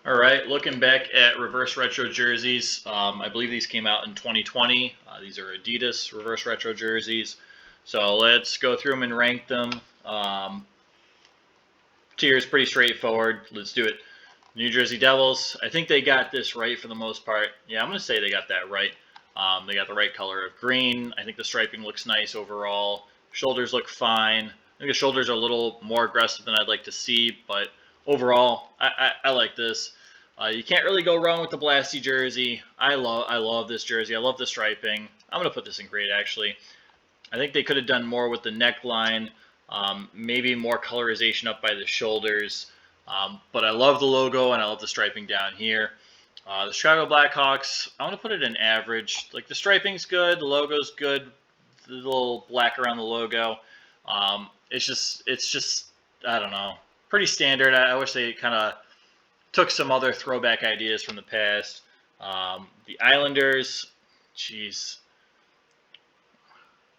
All right, looking back at reverse retro jerseys, I believe these came out in 2020. These are Adidas reverse retro jerseys. So let's go through them and rank them. Tiers pretty straightforward. Let's do it. New Jersey Devils. I think they got this right for the most part. Yeah, I'm going to say they got that right. They got the right color of green. I think the striping looks nice overall. Shoulders look fine. I think the shoulders are a little more aggressive than I'd like to see, but overall, I like this. You can't really go wrong with the Blasty jersey. I love this jersey. I love the striping. I'm gonna put this in grade actually. I think they could have done more with the neckline, maybe more colorization up by the shoulders. But I love the logo and I love the striping down here. The Chicago Blackhawks, I want to put it in average. Like the striping's good, the logo's good, the little black around the logo. It's just, I don't know, pretty standard. I wish they kind of took some other throwback ideas from the past. The Islanders, geez,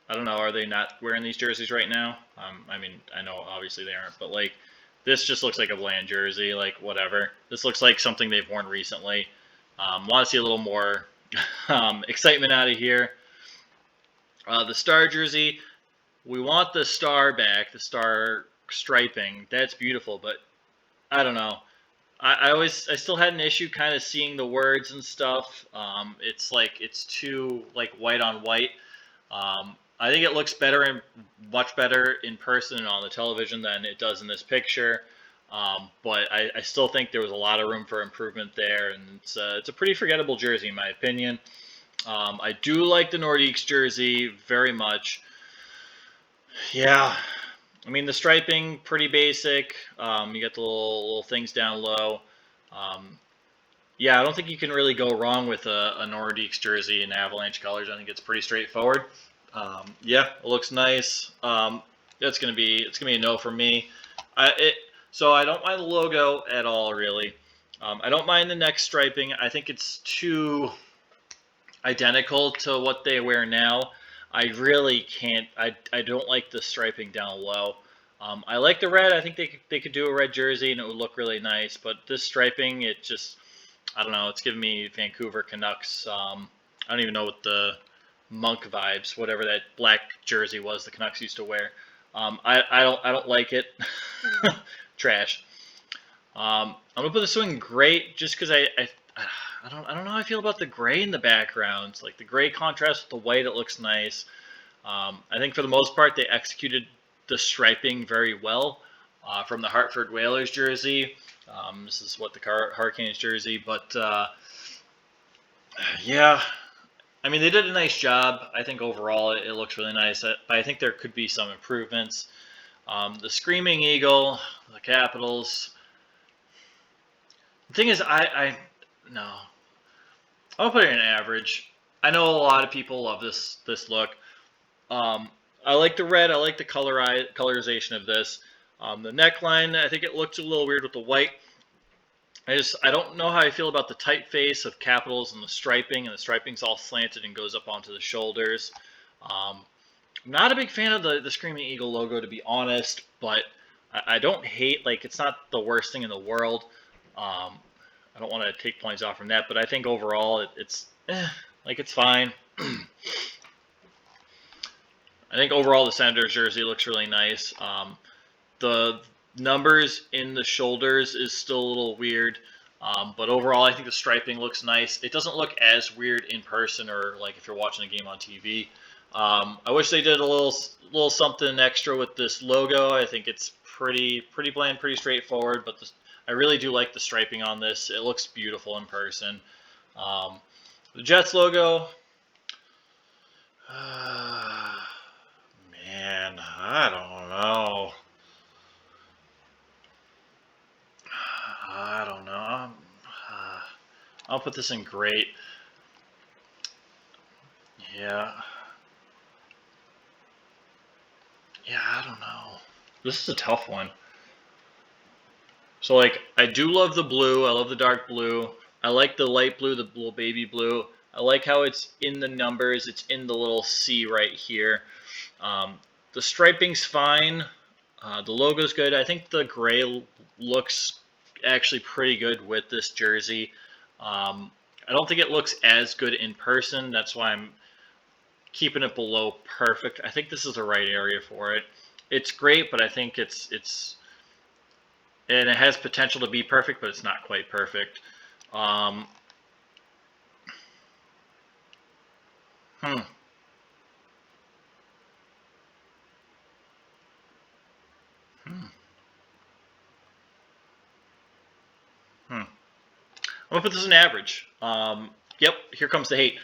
I don't know. Are they not wearing these jerseys right now? I mean, I know obviously they aren't, but like this just looks like a bland jersey. Like whatever. This looks like something they've worn recently. Want to see a little more excitement out of here. The star jersey, we want the star back, the star striping. That's beautiful, but I don't know. I still had an issue kind of seeing the words and stuff. It's like it's too like white on white. I think it looks better and much better in person and on the television than it does in this picture. But I still think there was a lot of room for improvement there, and it's a pretty forgettable jersey in my opinion. I do like the Nordiques jersey very much. Yeah, I mean the striping pretty basic. You got the little things down low. Um, yeah, I don't think you can really go wrong with a Nordiques jersey in Avalanche colors. I think it's pretty straightforward. Yeah, it looks nice. It's gonna be a no for me. So I don't mind the logo at all, really. I don't mind the neck striping. I think it's too identical to what they wear now. I really can't. I don't like the striping down low. I like the red. I think they could do a red jersey and it would look really nice. But this striping, it just I don't know. It's giving me Vancouver Canucks. I don't even know what the monk vibes, whatever that black jersey was the Canucks used to wear. I don't like it. Trash. I'm gonna put the swing great just because I don't know how I feel about the gray in the background. Like the gray contrast with the white, it looks nice. I think for the most part they executed the striping very well from the Hartford Whalers jersey. This is what the Hurricanes jersey, but yeah, I mean they did a nice job. I think overall it looks really nice. I think there could be some improvements. The Screaming Eagle, the Capitals. The thing is, I no, I'll put it in average. I know a lot of people love this look. I like the red. I like the colorization of this. The neckline, I think it looks a little weird with the white. I don't know how I feel about the typeface of Capitals and the striping's all slanted and goes up onto the shoulders. I'm not a big fan of the Screaming Eagle logo, to be honest, but I don't hate, like, it's not the worst thing in the world. Um, I don't want to take points off from that, but I think overall it's fine. I think overall the Senators jersey looks really nice. The numbers in the shoulders is still a little weird, but overall I think the striping looks nice. It doesn't look as weird in person or like if you're watching a game on TV. I wish they did a little something extra with this logo. I think it's pretty bland, pretty straightforward, but I really do like the striping on this. It looks beautiful in person. The Jets logo, man, I don't know. I don't know. I'll put this in great. Yeah. Yeah, I don't know. This is a tough one. So, like, I do love the blue. I love the dark blue. I like the light blue, the little baby blue. I like how it's in the numbers. It's in the little C right here. The striping's fine. The logo's good. I think the gray looks actually pretty good with this jersey. I don't think it looks as good in person. That's why I'm keeping it below perfect. I think this is the right area for it. It's great, but I think it's and it has potential to be perfect, but it's not quite perfect. Um, hmm, hmm, hmm. I'm gonna put this in average. Yep, here comes the hate.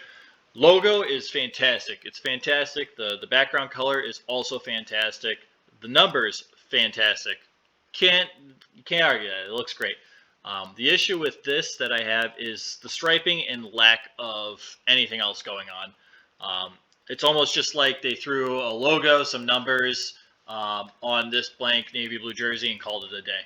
Logo is fantastic. It's fantastic. The background color is also fantastic. The numbers fantastic. Can't you can't argue that. It looks great. The issue with this that I have is the striping and lack of anything else going on. It's almost just like they threw a logo, some numbers on this blank navy blue jersey and called it a day.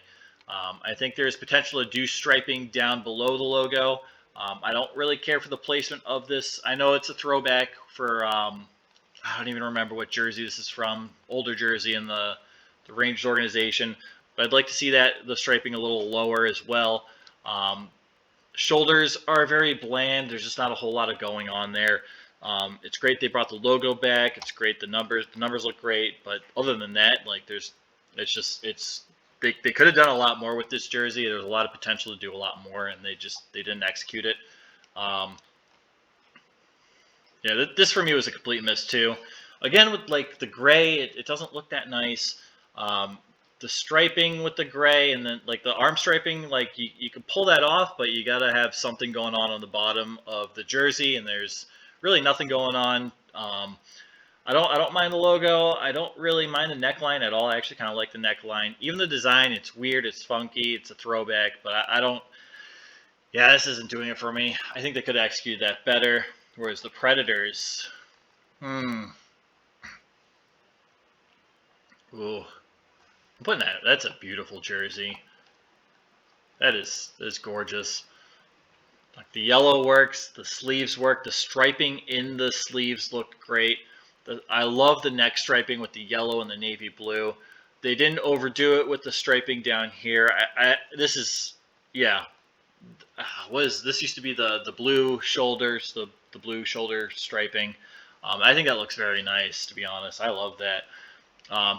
I think there's potential to do striping down below the logo. I don't really care for the placement of this. I know it's a throwback for I don't even remember what jersey this is from, older jersey in the Rangers organization. But I'd like to see that the striping a little lower as well. Um, Shoulders are very bland. There's just not a whole lot of going on there. It's great they brought the logo back. It's great the numbers look great. But other than that, like it's they could have done a lot more with this jersey. There's a lot of potential to do a lot more, and they didn't execute it. Um, yeah, this for me was a complete miss too. Again, with like the gray, it doesn't look that nice. Um, the striping with the gray and then like the arm striping, like you can pull that off, but you gotta have something going on the bottom of the jersey, and there's really nothing going on. I don't mind the logo. I don't really mind the neckline at all. I actually kind of like the neckline. Even the design, it's weird, it's funky, it's a throwback, but I don't. Yeah, this isn't doing it for me. I think they could have executed that better. Whereas the Predators, hmm. Ooh. I'm putting that. That's a beautiful jersey. That is gorgeous. Like the yellow works, the sleeves work, the striping in the sleeves looked great. I love the neck striping with the yellow and the navy blue. They didn't overdo it with the striping down here. This is yeah. What is this? Used to be the blue shoulders, the blue shoulder striping. I think that looks very nice. To be honest, I love that.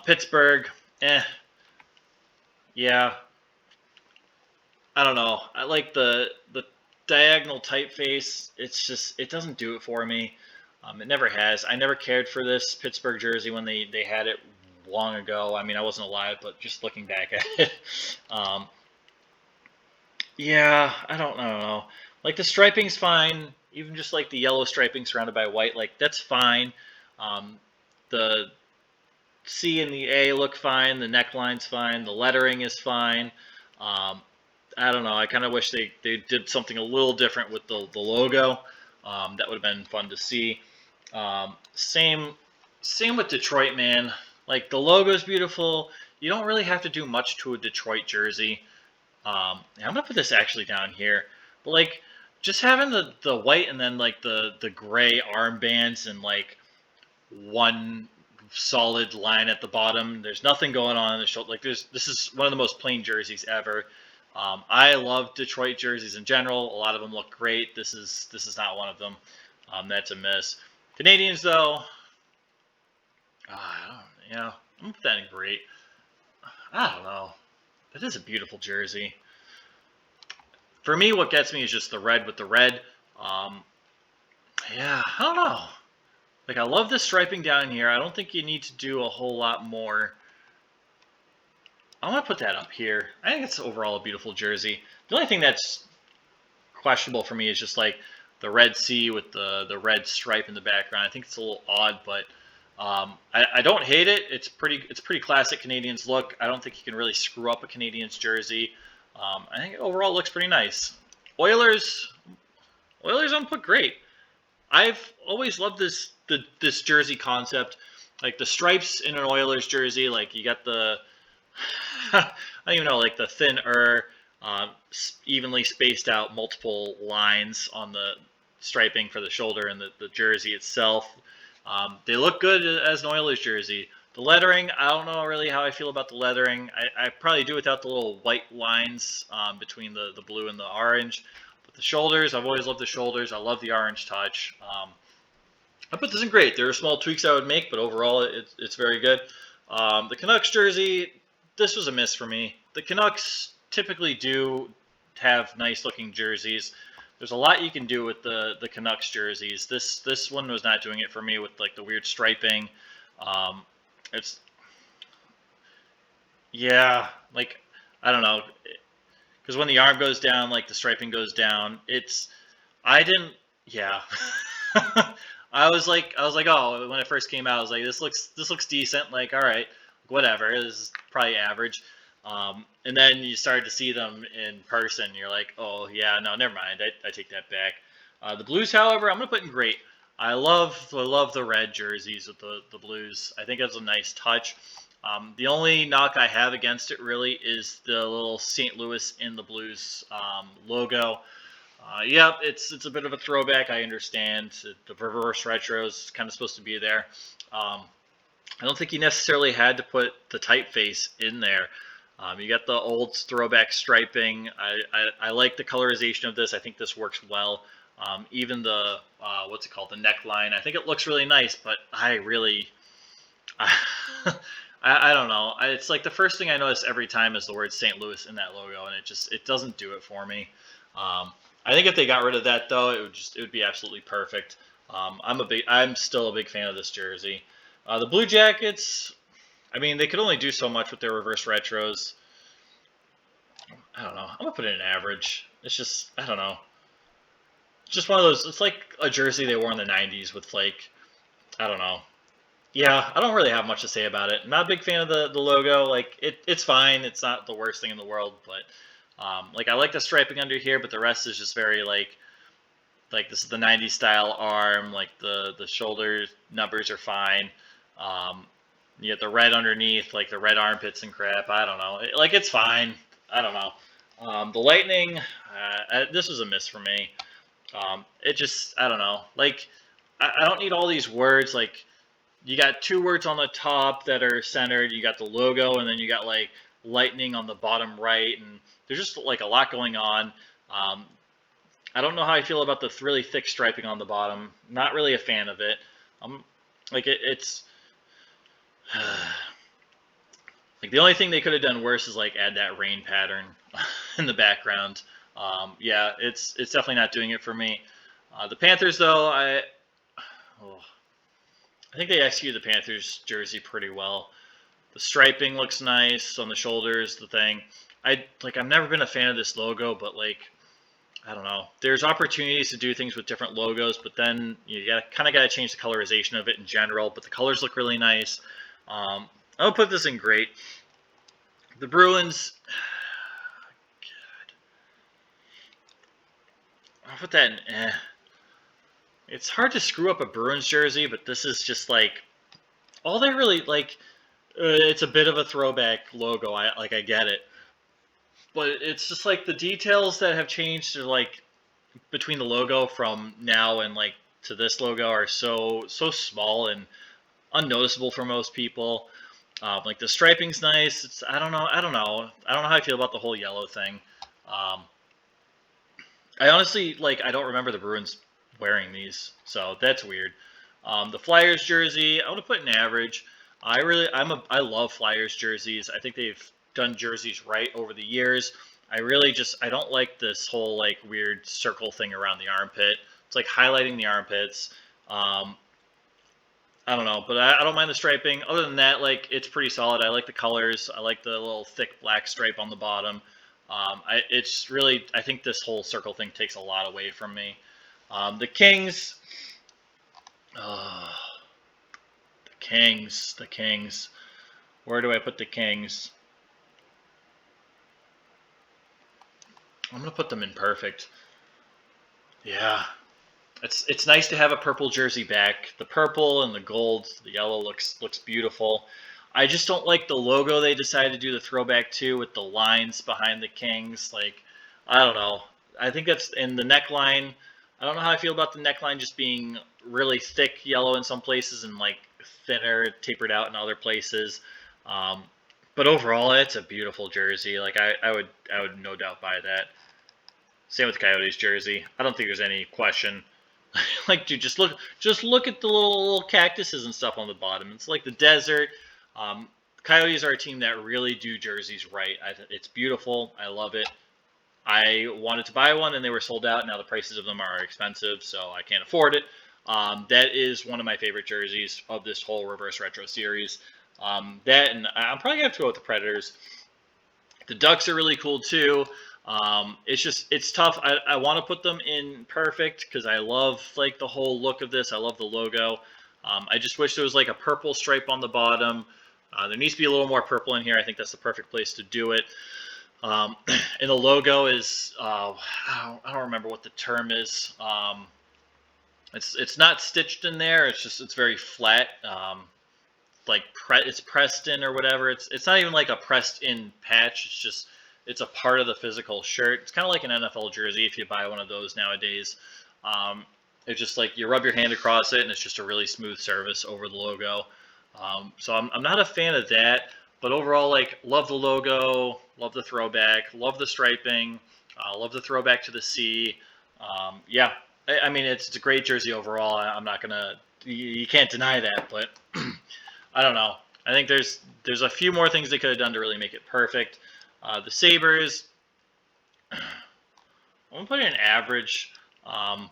Pittsburgh, eh, yeah, I don't know. I like the diagonal typeface. It's just it doesn't do it for me. It never has. I never cared for this Pittsburgh jersey when they had it long ago. I mean, I wasn't alive, but just looking back at it, um, yeah, I don't know. Like the striping's fine, even just like the yellow striping surrounded by white. Like that's fine. Um, the C and the A look fine. The neckline's fine. The lettering is fine. Um, I don't know. I kind of wish they did something a little different with the logo. That would have been fun to see. Same with Detroit, man. Like the logo's beautiful. You don't really have to do much to a Detroit jersey. I'm gonna put this actually down here, but like just having the white and then like the gray armbands and like one solid line at the bottom. There's nothing going on in the shoulder. Like this is one of the most plain jerseys ever. I love Detroit jerseys in general. A lot of them look great. This is not one of them. That's a miss. Canadians though, you know, I'm put that in great. I don't know. It is a beautiful jersey. For me, what gets me is just the red with the red. Um, yeah, I don't know. Like I love the striping down here. I don't think you need to do a whole lot more. I'm gonna put that up here. I think it's overall a beautiful jersey. The only thing that's questionable for me is just like the red C with the red stripe in the background. I think it's a little odd, but I don't hate it. It's pretty classic Canadians look. I don't think you can really screw up a Canadians jersey. I think overall it looks pretty nice. Oilers, Oilers on put great. I've always loved this jersey concept, like the stripes in an Oilers jersey. Like you got the I don't even know, like the thinner, evenly spaced out multiple lines on the striping for the shoulder and the jersey itself. They look good as an Oilers jersey. The lettering, I don't know really how I feel about the lettering. I probably do without the little white lines between the blue and the orange. But the shoulders, I've always loved the shoulders. I love the orange touch. I put this in great. There are small tweaks I would make, but overall it's very good. The Canucks jersey, this was a miss for me. The Canucks typically do have nice looking jerseys. There's a lot you can do with the Canucks jerseys. This one was not doing it for me with like the weird striping. Um, it's yeah, like I don't know, because when the arm goes down, like the striping goes down. I didn't yeah. I was like, oh, when it first came out, I was like, this looks decent. Like, all right, whatever. This is probably average. And then you started to see them in person. You're like, oh yeah, no, never mind. I take that back. The Blues, however, I'm gonna put in great. I love the red jerseys with the Blues. I think it's a nice touch. The only knock I have against it really is the little St. Louis in the Blues logo. Yep, it's a bit of a throwback. I understand the reverse retro is kind of supposed to be there. Um, I don't think you necessarily had to put the typeface in there. You got the old throwback striping. I like the colorization of this. I think this works well. Even the what's it called, the neckline. I think it looks really nice, but I really, I, I don't know. It's like the first thing I notice every time is the word St. Louis in that logo, and it doesn't do it for me. I think if they got rid of that though, it would be absolutely perfect. I'm still a big fan of this jersey. The Blue Jackets, I mean, they could only do so much with their reverse retros. I don't know. I'm gonna put it in average. It's just I don't know. It's just one of those. It's like a jersey they wore in the '90s with like I don't know. Yeah, I don't really have much to say about it. I'm not a big fan of the logo. Like it's fine. It's not the worst thing in the world, but like I like the striping under here, but the rest is just very like this is the '90s style arm. Like the shoulder numbers are fine. Um, you get the red underneath, like the red armpits and crap. I don't know. Like it's fine. I don't know. The lightning. This was a miss for me. It just I don't know. Like I don't need all these words. Like you got two words on the top that are centered. You got the logo, and then you got like lightning on the bottom right, and there's just like a lot going on. Um, I don't know how I feel about the really thick striping on the bottom. Not really a fan of it. Like it's like the only thing they could have done worse is like add that rain pattern in the background. Yeah, it's definitely not doing it for me. The Panthers though, oh, I think they executed the Panthers jersey pretty well. The striping looks nice on the shoulders. The thing, I've never been a fan of this logo, but like I don't know. There's opportunities to do things with different logos, but then you got to change the colorization of it in general. But the colors look really nice. I'll put this in great. The Bruins, God, I'll put that in. It's hard to screw up a Bruins jersey, but this is just like all they really like. It's a bit of a throwback logo. I get it, but it's just like the details that have changed are like between the logo from now and like to this logo are so small and unnoticeable for most people. Like the striping's nice. I don't know how I feel about the whole yellow thing. Um, I honestly like. I don't remember the Bruins wearing these, so that's weird. The Flyers jersey, I want to put in average. I love Flyers jerseys. I think they've done jerseys right over the years. I don't like this whole like weird circle thing around the armpit. It's like highlighting the armpits. Um, I don't know, but I don't mind the striping. Other than that, like it's pretty solid. I like the colors. I like the little thick black stripe on the bottom. It's really, I think this whole circle thing takes a lot away from me. The Kings, uh, the Kings. Where do I put the Kings? I'm gonna put them in perfect. Yeah, it's nice to have a purple jersey back. The purple and the gold, the yellow looks beautiful. I just don't like the logo they decided to do the throwback to with the lines behind the Kings. Like, I don't know. I think that's in the neckline. I don't know how I feel about the neckline just being really thick yellow in some places and like thinner, tapered out in other places. Um, but overall, it's a beautiful jersey. Like I would no doubt buy that. Same with Coyotes jersey. I don't think there's any question. Like, dude, just look at the little cactuses and stuff on the bottom. It's like the desert. Um, Coyotes are a team that really do jerseys right. It's beautiful. I love it. I wanted to buy one and they were sold out. Now the prices of them are expensive, so I can't afford it. That is one of my favorite jerseys of this whole reverse retro series. That and I'm probably gonna have to go with the Predators. The Ducks are really cool too. It's tough. I want to put them in perfect because I love like the whole look of this. I love the logo. I just wish there was like a purple stripe on the bottom. There needs to be a little more purple in here. I think that's the perfect place to do it. And the logo is I don't remember what the term is. It's not stitched in there. It's very flat. Like it's pressed in or whatever. It's not even like a pressed in patch. It's a part of the physical shirt. It's kind of like an NFL jersey if you buy one of those nowadays. It's just like you rub your hand across it and it's just a really smooth surface over the logo. So I'm not a fan of that, but overall, like, love the logo, love the throwback, love the striping, love the throwback to the C. Yeah, I mean it's a great jersey overall. I'm not gonna you can't deny that, but I don't know. I think there's a few more things they could have done to really make it perfect. The Sabres, I'm gonna put it in average. I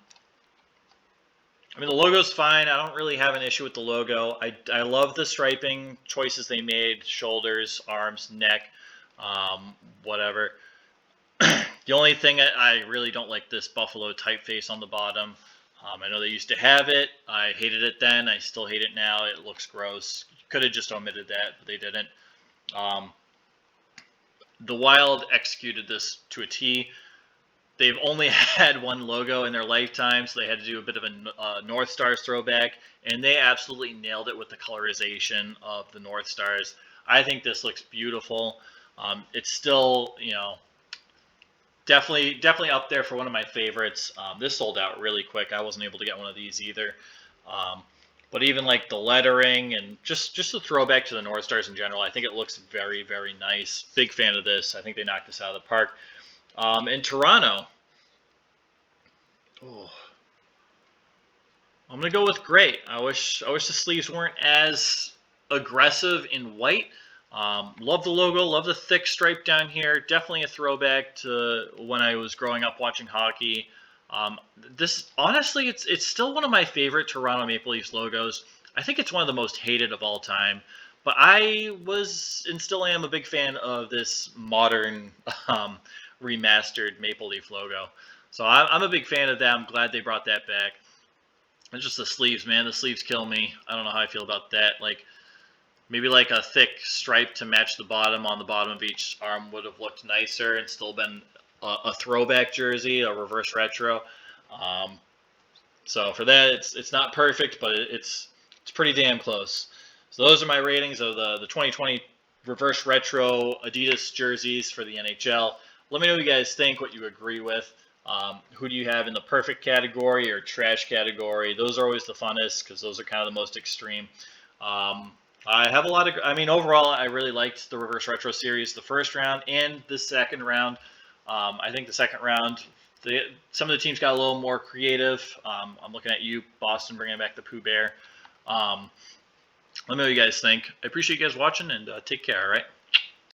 mean, the logo's fine. I don't really have an issue with the logo. I love the striping choices they made: shoulders, arms, neck, whatever. The only thing I really don't like this buffalo typeface on the bottom. I know they used to have it. I hated it then. I still hate it now. It looks gross. Could have just omitted that, but they didn't. Um, the Wild executed this to a T. They've only had one logo in their lifetime, so they had to do a bit of a North Stars throwback, and they absolutely nailed it with the colorization of the North Stars. I think this looks beautiful. It's still, definitely up there for one of my favorites. This sold out really quick. I wasn't able to get one of these either. But even like the lettering and just the throwback to the North Stars in general, I think it looks very, very nice. Big fan of this. I think they knocked this out of the park. In Toronto, oh, I'm gonna go with great. I wish the sleeves weren't as aggressive in white. Love the logo, love the thick stripe down here. Definitely a throwback to when I was growing up watching hockey. This honestly, it's still one of my favorite Toronto Maple Leafs logos. I think it's one of the most hated of all time. But I was and still am a big fan of this modern remastered Maple Leaf logo. So I'm a big fan of that. I'm glad they brought that back. And just the sleeves, man. The sleeves kill me. I don't know how I feel about that. Like maybe like a thick stripe to match the bottom on the bottom of each arm would have looked nicer and still been a throwback jersey, a reverse retro. So for that, it's not perfect, but it's pretty damn close. So those are my ratings of the 2020 reverse retro Adidas jerseys for the NHL. Let me know what you guys think, what you agree with. Who do you have in the perfect category or trash category? Those are always the funnest because those are kind of the most extreme. I have a lot of, I mean, overall, I really liked the reverse retro series, the first round and the second round. I think the second round, some of the teams got a little more creative. I'm looking at you, Boston, bringing back the Pooh Bear. Let me know what you guys think. I appreciate you guys watching, and take care, all right?